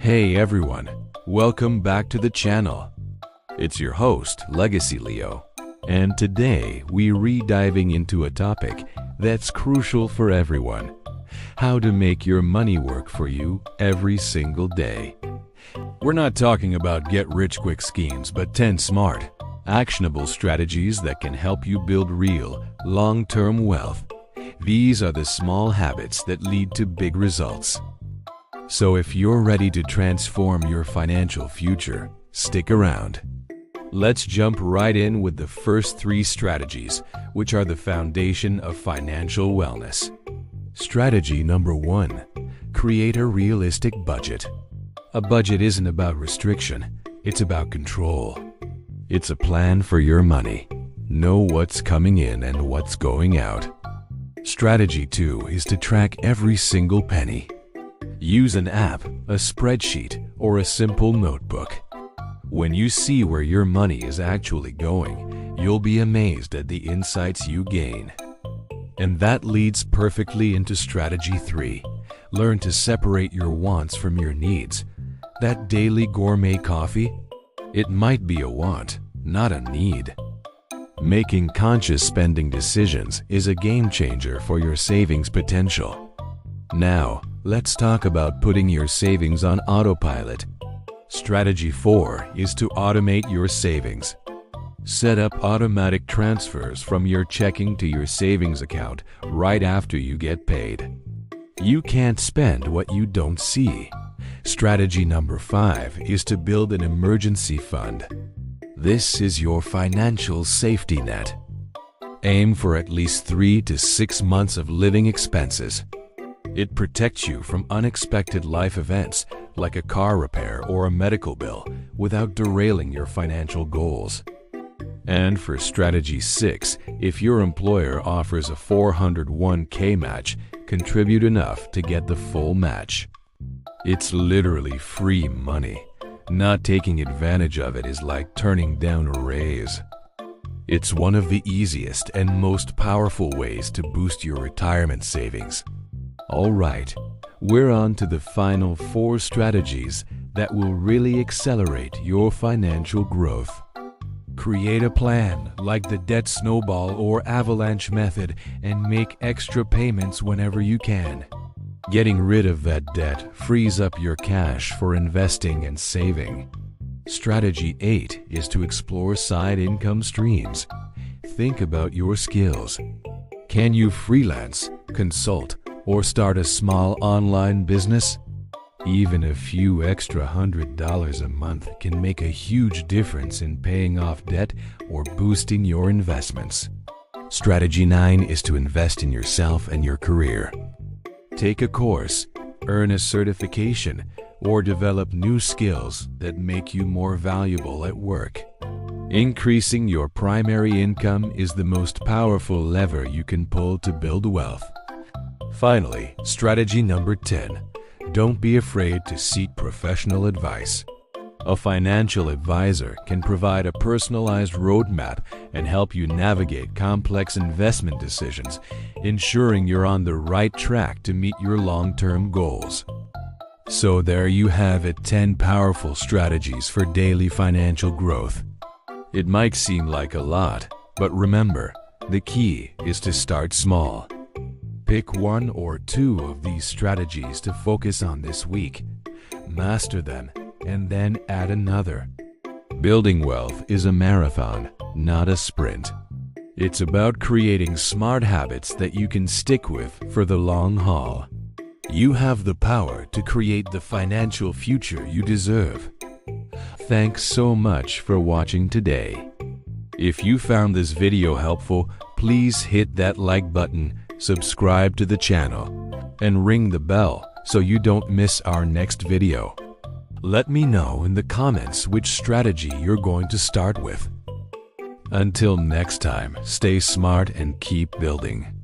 Hey everyone, welcome back to the channel. It's your host, Legacy Leo, and today we're diving into a topic that's crucial for everyone: how to make your money work for you every single day. We're not talking about get-rich-quick schemes, but 10 smart, actionable strategies that can help you build real, long-term wealth. These are the small habits that lead to big results. So if you're ready to transform your financial future, stick around. Let's jump right in with the first 3 strategies, which are the foundation of financial wellness. Strategy number 1, create a realistic budget. A budget isn't about restriction, it's about control. It's a plan for your money. Know what's coming in and what's going out. Strategy 2 is to track every single penny. Use an app, a spreadsheet, or a simple notebook. When you see where your money is actually going, you'll be amazed at the insights you gain. And that leads perfectly into strategy 3. Learn to separate your wants from your needs. That daily gourmet coffee? It might be a want, not a need. Making conscious spending decisions is a game changer for your savings potential. Now, let's talk about putting your savings on autopilot. Strategy 4 is to automate your savings. Set up automatic transfers from your checking to your savings account right after you get paid. You can't spend what you don't see. Strategy number 5 is to build an emergency fund. This is your financial safety net. Aim for at least 3 to 6 months of living expenses. It protects you from unexpected life events like a car repair or a medical bill without derailing your financial goals. And for strategy 6, if your employer offers a 401k match, contribute enough to get the full match. It's literally free money. Not taking advantage of it is like turning down a raise. It's one of the easiest and most powerful ways to boost your retirement savings. All right, we're on to the final 4 strategies that will really accelerate your financial growth. Create a plan like the debt snowball or avalanche method and make extra payments whenever you can. Getting rid of that debt frees up your cash for investing and saving. Strategy 8 is to explore side income streams. Think about your skills. Can you freelance, consult, or start a small online business? Even a few extra $100 a month can make a huge difference in paying off debt or boosting your investments. Strategy 9 is to invest in yourself and your career. Take a course, earn a certification, or develop new skills that make you more valuable at work. Increasing your primary income is the most powerful lever you can pull to build wealth. Finally, strategy number 10. Don't be afraid to seek professional advice. A financial advisor can provide a personalized roadmap and help you navigate complex investment decisions, ensuring you're on the right track to meet your long-term goals. So there you have it, 10 powerful strategies for daily financial growth. It might seem like a lot, but remember, the key is to start small. Pick 1 or 2 of these strategies to focus on this week. Master them, and then add another. Building wealth is a marathon, not a sprint. It's about creating smart habits that you can stick with for the long haul. You have the power to create the financial future you deserve. Thanks so much for watching today. If you found this video helpful, please hit that like button, subscribe to the channel, and ring the bell so you don't miss our next video. Let me know in the comments which strategy you're going to start with. Until next time, stay smart and keep building.